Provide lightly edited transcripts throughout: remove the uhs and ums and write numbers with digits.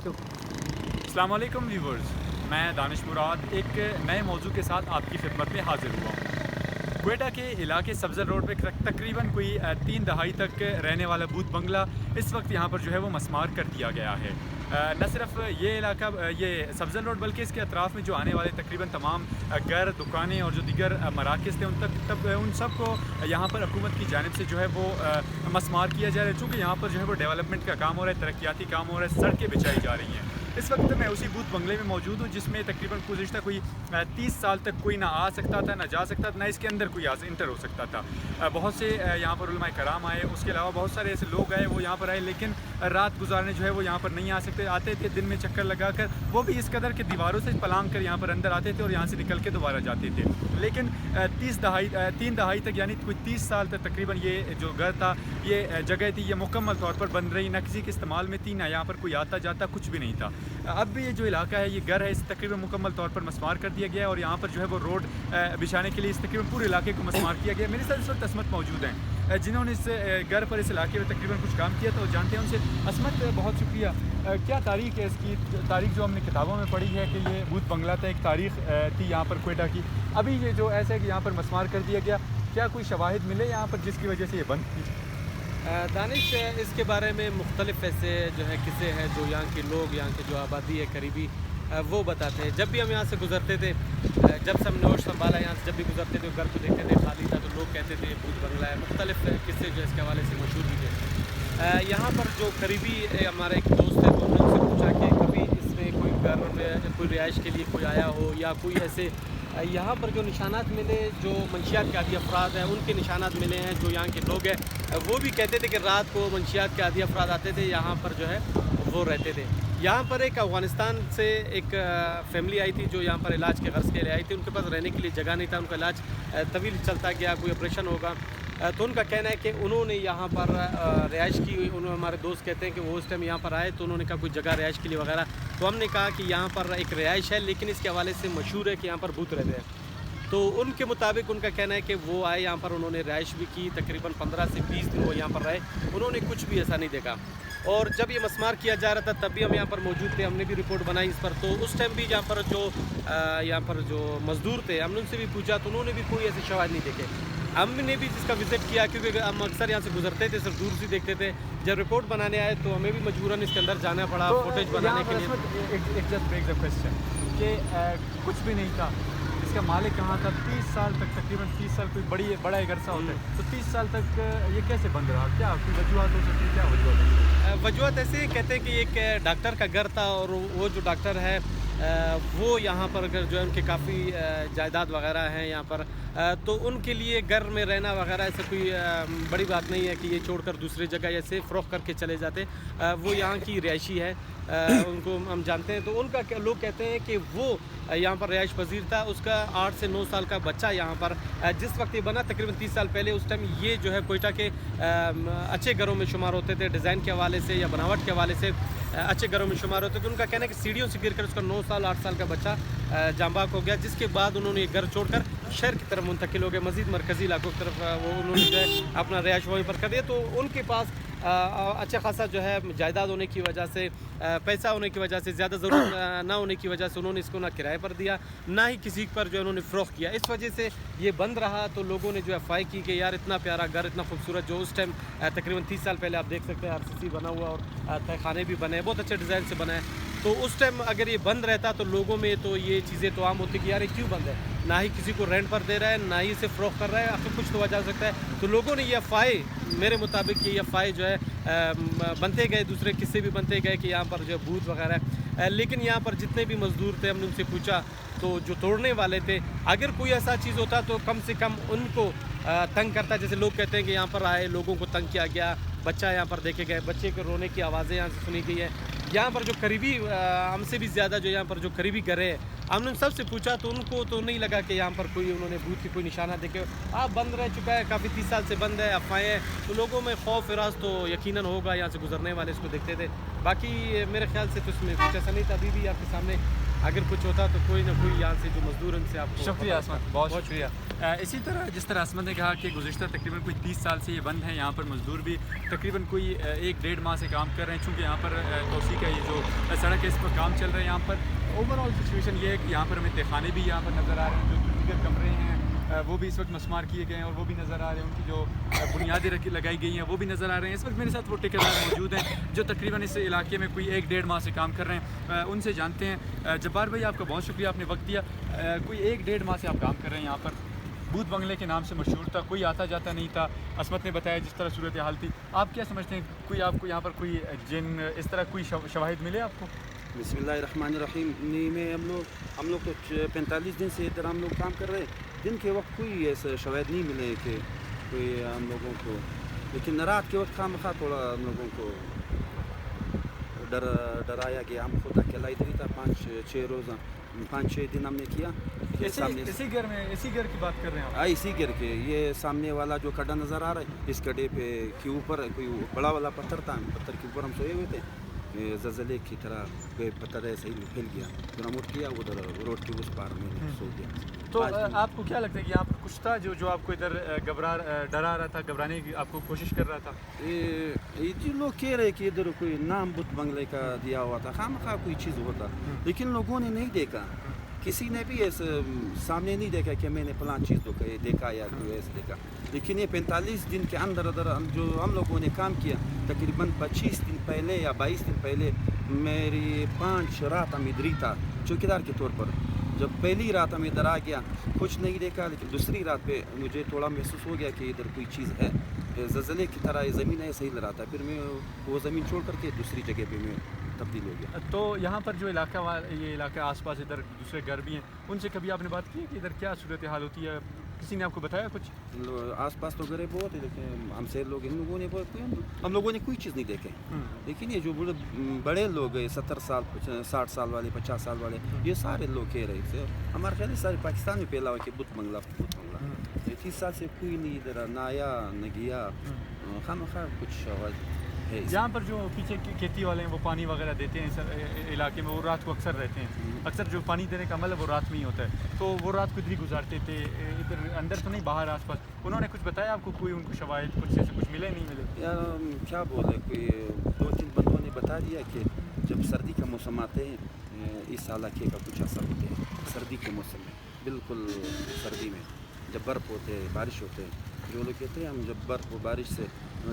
تو अस्सलाम वालेकुम व्यूवर्स, मैं दानिश मुराद एक नए मौजू के साथ आपकी खिदमत में हाज़िर हुआ हूँ। क्वेटा के इलाके सब्ज़र रोड पे तकरीबन कोई 3 दहाई तक रहने वाला बूथ बंगला इस वक्त यहाँ पर जो है वो मस्मार कर दिया गया है। न सिर्फ ये इलाका ये सब्ज़र रोड बल्कि इसके अतराफ़ में जो आने वाले तकरीबन तमाम घर, दुकानें और जो दीगर मराकज़ थे उन सब को यहाँ पर हुकूमत की जानिब से जो है वो मस्मार किया जा रहा है। चूँकि यहाँ पर जो है वो डेवलपमेंट का काम हो रहा है, तरक्याती काम हो रहा है, सड़कें बिछाई जा रही हैं। इस वक्त मैं उसी बूथ बंगले में मौजूद हूँ जिसमें तकरीबन गुज़िश्ता कोई 30 साल तक कोई ना आ सकता था, ना जा सकता था, ना इसके अंदर कोई इंटर हो सकता था। बहुत से यहाँ पर उलमाए कराम आए, उसके अलावा बहुत सारे ऐसे लोग आए वो यहाँ पर आए, लेकिन रात गुजारने जो है वो यहाँ पर नहीं आ सकते। आते थे दिन में चक्कर लगा कर, वो भी इस कदर के दीवारों से पलांग कर यहाँ पर अंदर आते थे और यहाँ से निकल के दोबारा जाते थे। लेकिन 3 दहाई तक यानी कोई 30 साल तक तकरीबन ये जो घर था, ये जगह थी, ये मुकम्मल तौर पर बंद रही, ना किसी के इस्तेमाल में थी, ना यहाँ पर कोई आता जाता कुछ भी नहीं था। अब भी ये जो इलाका है, ये घर है, इस तकरीबन मुकम्मल तौर पर मस्मार कर दिया गया है और यहाँ पर जो है वो रोड बिछाने के लिए इस तकरीबन पूरे इलाके को मस्मार किया गया है। मेरे साथ इस वक्त असमत मौजूद हैं जिन्होंने इस घर पर, इस इलाके में तकरीबन कुछ काम किया, तो जानते हैं उनसे। असमत, बहुत शुक्रिया। क्या तारीख है इसकी? तारीख जो हमने किताबों में पढ़ी है कि ये बूथ बंगला था, एक तारीख थी यहाँ पर क्वेटा की। अभी ये जो ऐसा है कि यहाँ पर मस्मार कर दिया गया, क्या कोई शवाहिद मिले यहाँ पर जिसकी वजह से ये बंद थी? दानिश, इसके बारे में मुख्तलिफ ऐसे जो है किस्से हैं जो यहाँ के लोग, यहाँ के जो आबादी है करीबी, वो बताते हैं। जब भी हम यहाँ से गुजरते थे, जब से हमने होश संभाला, यहाँ से जब भी गुजरते थे घर को देखते थे खाली था, तो लोग कहते थे बूथ बंगला है। मुख्तलिफ किस्से जो इसके हवाले से मशहूर भी थे। यहाँ पर जो करीबी हमारा एक दोस्त है, तो हमने उनसे पूछा कि कभी इसमें कोई घर में कोई रिहाइश के लिए कोई आया हो, या कोई ऐसे यहाँ पर जो निशानात मिले, जो मंशियात के आदी अफराद हैं उनके निशानात मिले हैं। जो यहाँ के लोग हैं वो भी कहते थे कि रात को मंशियात के आदी अफराद आते थे, यहाँ पर जो है वो रहते थे। यहाँ पर एक अफ़गानिस्तान से एक फैमिली आई थी जो यहाँ पर इलाज के गर्ज के लिए आई थी। उनके पास रहने के लिए जगह नहीं था, उनका इलाज तवील चलता गया, कोई ऑपरेशन होगा, तो उनका कहना है कि उन्होंने यहाँ पर रिहाइश की। उन्होंने, हमारे दोस्त कहते हैं कि वो उस टाइम यहाँ पर आए तो उन्होंने कहा कोई जगह रिहाइश के लिए वगैरह, तो हमने कहा कि यहाँ पर एक रिहाइश है, लेकिन इसके हवाले से मशहूर है कि यहाँ पर भूत रहते हैं। तो उनके मुताबिक उनका कहना है कि वो आए यहाँ पर, उन्होंने रिहाइश भी की, तकरीबन 15 से 20 दिन वो यहाँ पर रहे, उन्होंने कुछ भी ऐसा नहीं देखा। और जब ये मस्मार किया जा रहा था तब भी हम यहाँ पर मौजूद थे, हमने भी रिपोर्ट बनाई इस पर। तो उस टाइम भी यहाँ पर जो मज़दूर थे, हमने उनसे भी पूछा तो उन्होंने भी कोई ऐसे शवाहिद नहीं देखे। हमने भी जिसका विज़िट किया, क्योंकि हम अक्सर यहाँ से गुजरते थे, सिर्फ दूर से देखते थे। जब रिपोर्ट बनाने आए तो हमें भी मजबूरन इसके अंदर जाना पड़ा, तो फुटेज बनाने के लिए। एक जस्ट ब्रेक द क्वेश्चन कि कुछ भी नहीं था, इसका मालिक कहाँ था? 30 साल तक, तकरीबन 30 साल कोई बड़ा एक अरसा होता है, तो 30 साल तक ये कैसे बंद रहा? क्या कोई वजूहत हो सकती है? क्या वजूहत है? वजूहत ऐसे कहते हैं कि एक डॉक्टर का घर था और वो जो डॉक्टर है वो यहाँ पर अगर जो है उनके काफ़ी जायदाद वगैरह हैं यहाँ पर, तो उनके लिए घर में रहना वगैरह ऐसा कोई बड़ी बात नहीं है कि ये छोड़कर दूसरी जगह ऐसे फ़रोख्त करके चले जाते। वो यहाँ की रिहायशी है, उनको हम जानते हैं। तो उनका लोग कहते हैं कि वो यहाँ पर रिहाइश पजीर था, उसका 8 से 9 साल का बच्चा यहाँ पर जिस वक्त ये बना तकरीबन 30 साल पहले, उस टाइम ये जो है कोयटा के अच्छे घरों में शुमार होते थे, डिज़ाइन के हवाले से या बनावट के हवाले से अच्छे घरों में शुमार होते थे। उनका कहना है कि सीढ़ियों से गिरकर उसका 9 साल 8 साल का बच्चा जांबाक हो गया, जिसके बाद उन्होंने ये घर छोड़कर शहर की तरफ मुंतकिल हो गए, मज़ीद मरकज़ी इलाकों की तरफ वो उन्होंने जो है अपना रिहाइश वहीं पर कर दिया। तो उनके पास अच्छा खासा जो है जायदाद होने की वजह से, पैसा होने की वजह से, ज़्यादा ज़रूरत ना होने की वजह से उन्होंने इसको ना किराए पर दिया, ना ही किसी पर जो है उन्होंने फ़रोख्त किया। इस वजह से ये बंद रहा। तो लोगों ने जो है अफवाह की कि यार इतना प्यारा घर, इतना खूबसूरत, जो उस टाइम तकरीबन 30 साल पहले आप देख सकते हैं RCC बना हुआ और तहखाने भी बने, बहुत अच्छे डिज़ाइन से बना है। तो उस टाइम अगर ये बंद रहता तो लोगों में तो ये चीज़ें तो आम होती कि यार ये क्यों बंद है, ना ही किसी को रेंट पर दे रहा है, ना ही इसे फ़रोख्त कर रहा है, आखिर कुछ तो वजह हो सकता है। तो लोगों ने ये अफवाहें, मेरे मुताबिक ये अफवाहें जो है बनते गए, दूसरे किस्से भी बनते गए कि यहाँ पर जो भूत वगैरह है। लेकिन यहाँ पर जितने भी मज़दूर थे, हमने उनसे पूछा तो जो तोड़ने वाले थे, अगर कोई ऐसा चीज़ होता तो कम से कम उनको तंग करता। जैसे लोग कहते हैं कि यहाँ पर आए, लोगों को तंग किया गया, बच्चा यहाँ पर देखे गए, बच्चे के रोने की आवाज़ें यहाँ से सुनी गई है। यहाँ पर जो करीबी, हमसे भी ज़्यादा जो यहाँ पर जो करीबी घर है, हमने उन सबसे पूछा तो उनको तो नहीं लगा कि यहाँ पर कोई उन्होंने भूत की कोई निशाना देखे। आप बंद रह चुका है, काफ़ी 30 साल से बंद है, अफवाहें हैं, तो लोगों में खौफ इराज तो यकीनन होगा, यहाँ से गुजरने वाले इसको देखते थे। बाकी मेरे ख्याल से तो इसमें कुछ ऐसा नहीं था। अभी भी आपके सामने اگر کچھ ہوتا تو کوئی نہ کوئی یہاں سے جو مزدور ان سے آپ کو شکریہ عصمت، بہت شکریہ۔ اسی طرح جس طرح عصمت نے کہا کہ گزشتہ تقریباً کوئی 30 سال سے یہ بند ہے، یہاں پر مزدور بھی تقریباً کوئی 1-1.5 ماہ سے کام کر رہے ہیں، چونکہ یہاں پر توسیع کا یہ جو سڑک ہے اس پر کام چل رہا ہے یہاں پر۔ اوور آل سچویشن یہ ہے کہ یہاں پر ہمیں تہخانے بھی یہاں پر نظر آ رہے ہیں، جو دیگر کمرے ہیں وہ بھی اس وقت مسمار کیے گئے ہیں اور وہ بھی نظر آ رہے ہیں، ان کی جو بنیادیں لگائی گئی ہیں وہ بھی نظر آ رہے ہیں۔ اس وقت میرے ساتھ وہ ٹھیکیدار موجود ہیں جو تقریباً اس علاقے میں کوئی 1-1.5 ماہ سے کام کر رہے ہیں، ان سے جانتے ہیں۔ جبار بھائی آپ کا بہت شکریہ، آپ نے وقت دیا۔ کوئی 1-1.5 ماہ سے آپ کام کر رہے ہیں یہاں پر، بھوت بنگلے کے نام سے مشہور تھا، کوئی آتا جاتا نہیں تھا، عصمت نے بتایا جس طرح صورتحال تھی۔ آپ کیا سمجھتے ہیں، کوئی آپ کو یہاں پر کوئی جن اس طرح کوئی شواہد ملے آپ کو؟ بسم اللہ الرحمن الرحیم۔ نہیں میں ہم لوگ تو 45 دن سے ادھر ہم لوگ کام کر رہے ہیں، دن کے وقت کوئی ایسے شواہد نہیں ملے کہ کوئی ہم لوگوں کو، لیکن رات کے وقت خواہ تھوڑا ہم لوگوں کو ڈرایا گیا۔ ہم خود اکیلا ادھر ہی تھا، 5-6 روز 5-6 دن ہم نے کیا۔ اسی گھر کی بات کر رہے ہیں آپ؟ اسی گھر کے یہ سامنے والا جو کھڈا نظر آ رہا ہے، اس کھڈے پہ کے اوپر کوئی بڑا والا پتھر تھا، پتھر کے اوپر ہم سوئے ہوئے تھے، زلزلے کی طرح کوئی پتھر ایسے ہی پھیل گیا، پھر ہم اٹھ کیا ادھر روڈ کے اس پار میں سو گیا۔ تو آپ کو کیا لگتا ہے کہ یہاں پر کچھ تھا جو آپ کو ادھر ڈرا رہا تھا، گھبرانے کی آپ کو کوشش کر رہا تھا؟ یہ جو لوگ کہہ رہے کہ ادھر کوئی نام بت بنگلے کا دیا ہوا تھا، خواہ کوئی چیز ہوتا، لیکن لوگوں نے نہیں دیکھا، کسی نے بھی ایسے سامنے نہیں دیکھا کہ میں نے فلاں چیز تو دیکھا یا کوئی ایسے دیکھا۔ لیکن یہ 45 دن کے اندر جو ہم لوگوں نے کام کیا، تقریباً 25 دن پہلے یا 22 دن پہلے میری 5 رات ہم ادھر ہی تھا چوکیدار کے طور پر۔ جب پہلی رات ہم ادھر آ گیا کچھ نہیں دیکھا، لیکن دوسری رات پہ مجھے تھوڑا محسوس ہو گیا کہ ادھر کوئی چیز ہے، زلزلے کی طرح یہ زمین ایسے ہی رہا تھا، پھر میں وہ زمین چھوڑ کر کے دوسری جگہ پہ میں تبدیل ہو گیا۔ تو یہاں پر جو یہ علاقہ آس پاس ادھر دوسرے گھر بھی ہیں، ان سے کبھی آپ نے بات کی ہے کہ ادھر کیا صورتحال ہوتی ہے؟ کسی نے آپ کو بتایا کچھ؟ آس پاس تو گھریں بہت ہے، لیکن ہم سے لوگ ہم لوگوں نے کوئی چیز نہیں دیکھے، لیکن یہ جو بڑے لوگ ہیں 70 سال 60 سال والے 50 سال والے، یہ سارے لوگ کہہ رہے تھے، ہمارے خیال ہے سارے پاکستان میں پھیلا ہوا کہ بت بنگلہ 30 سال سے کوئی نہیں ادھر نہ آیا نہ گیا، خواہ کچھ ہے۔ یہاں پر جو پیچھے کھیتی والے ہیں وہ پانی وغیرہ دیتے ہیں اس علاقے میں، وہ رات کو اکثر رہتے ہیں، اکثر جو پانی دینے کا عمل ہے وہ رات میں ہی ہوتا ہے، تو وہ رات کو ادھر ہی گزارتے تھے، ادھر اندر تو نہیں باہر آس پاس؟ انہوں نے کچھ بتایا آپ کو، کوئی ان کو شواہد کچھ ایسے کچھ ملے نہیں ملے؟ یار کیا بولے، کوئی 2-3 بندوں نے بتا دیا کہ جب سردی کا موسم آتے ہیں اس علاقے کا کچھ اثر ہوتے ہیں، سردی کے موسم میں بالکل سردی میں جب برف ہوتے ہیں بارش ہوتے ہیں، جو لوگ کہتے ہیں ہم جب برف و بارش سے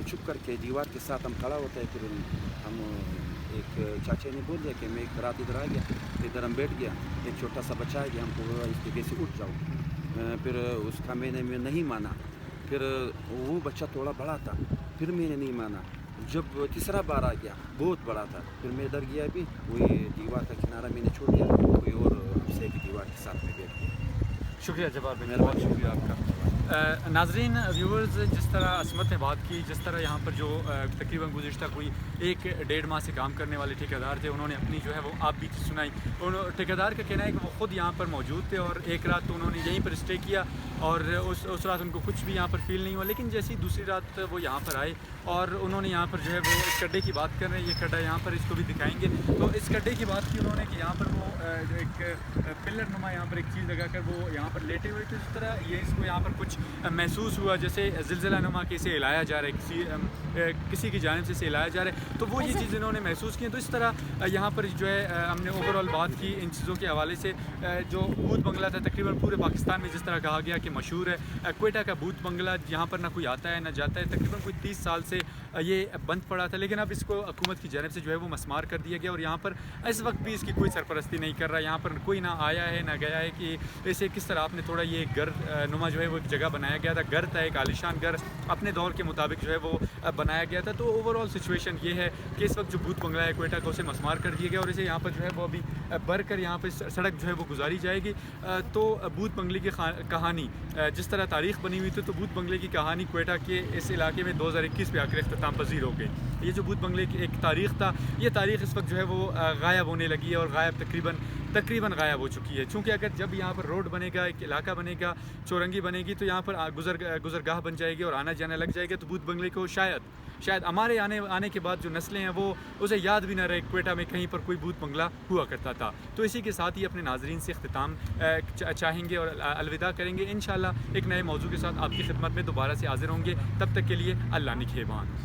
چھپ کر کے دیوار کے ساتھ ہم کھڑا ہوتا ہے، پھر ہم ایک چاچے نے بول دیا کہ میں ایک رات ادھر آ گیا، ادھر ہم بیٹھ گیا، ایک چھوٹا سا بچہ آ گیا، ہم کو اس جگہ سے اٹھ جاؤ، پھر اس کا میں نے نہیں مانا، پھر وہ بچہ تھوڑا بڑا تھا، پھر میں نے نہیں مانا، جب تیسرا بار آ گیا بہت بڑا تھا، پھر میں ڈر گیا بھی، وہی دیوار کا کنارہ میں نے چھوڑ دیا، کوئی اور ہم سے دیوار کے ساتھ میں بیٹھ گیا۔ شکریہ جبار بھائی، بہت شکریہ آپ کا۔ ناظرین ویورز، جس طرح عصمت نے بات کی، جس طرح یہاں پر جو تقریباً گزشتہ کوئی 1-1.5 ماہ سے کام کرنے والے ٹھیکیدار تھے، انہوں نے اپنی جو ہے وہ آپ بھی سنائی۔ ٹھیکیدار کا کہنا ہے کہ وہ خود یہاں پر موجود تھے اور ایک رات تو انہوں نے یہیں پر اسٹے کیا، اور اس رات ان کو کچھ بھی یہاں پر فیل نہیں ہوا، لیکن جیسی دوسری رات وہ یہاں پر آئے اور انہوں نے یہاں پر جو ہے وہ اس کھڈے کی بات کر رہے ہیں، یہ کھڈا یہاں پر اس کو بھی دکھائیں گے، تو اس کھڈے کی بات کی انہوں نے کہ یہاں پر وہ ایک پلر نما یہاں پر ایک چیز لگا کر وہ یہاں پر لیٹے ہوئے تھے، اس طرح یہ اس کو یہاں پر کچھ محسوس ہوا جیسے زلزلہ نما کے اسے ہلایا جا رہا ہے، کسی کی جانب سے اسے ہلایا جا رہا ہے، تو وہ یہ چیز انہوں نے محسوس کی۔ تو اس طرح یہاں پر جو ہے ہم نے اوور آل بات کی ان چیزوں کے حوالے سے۔ جو بھوت بنگلہ تھا تقریباً پورے پاکستان میں جس طرح کہا گیا کہ مشہور ہے، کوئٹہ کا بھوت بنگلہ یہاں پر نہ کوئی آتا ہے نہ جاتا ہے، تقریباً کوئی 30 سال سے یہ بند پڑا تھا، لیکن اب اس کو حکومت کی جانب سے جو ہے وہ مسمار کر دیا گیا، اور یہاں پر اس وقت بھی اس کی کوئی سرپرستی نہیں کر رہا، یہاں پر کوئی نہ آیا ہے نہ گیا ہے کہ اسے کس طرح آپ نے تھوڑا یہ گھر نما جو ہے وہ ایک جگہ بنایا گیا تھا، گھر تھا ایک عالیشان گھر اپنے دور کے مطابق جو ہے وہ بنایا گیا تھا۔ تو اوور آل سچویشن یہ ہے کہ اس وقت جو بھوت بنگلہ ہے کوئٹہ کا اسے مسمار کر دیا گیا، اور اسے یہاں پر جو ہے وہ ابھی بھر کر یہاں پہ سڑک جو ہے وہ گزاری جائے گی۔ تو بھوت بنگلے کی کہانی جس طرح تاریخ بنی ہوئی تھی، تو بھوت بنگلے کی کہانی کوئٹہ کے اس علاقے میں 2021 میں آ کر اختتام پذیر ہو گئی۔ یہ جو بھوت بنگلے کی ایک تاریخ تھا، یہ تاریخ اس وقت جو ہے وہ غائب ہونے لگی ہے، اور غائب تقریباً تقریباً غائب ہو چکی ہے. چونکہ اگر جب یہاں پر روڈ بنے گا, ایک علاقہ بنے گا, چورنگی بنے گی, تو یہاں پر گزرگاہ بن جائے گی اور آنا جانا لگ جائے گا, تو بھوت بنگلے کو شاید ہمارے آنے کے بعد جو نسلیں ہیں وہ اسے یاد بھی نہ رہے کوئٹہ میں کہیں پر کوئی بھوت بنگلہ ہوا کرتا تھا. تو اسی کے ساتھ ہی اپنے ناظرین سے اختتام چاہیں گے اور الوداع کریں گے. انشاءاللہ ایک نئے موضوع کے ساتھ آپ کی خدمت میں دوبارہ سے حاضر ہوں گے. تب تک کے لیے اللہ نگہبان.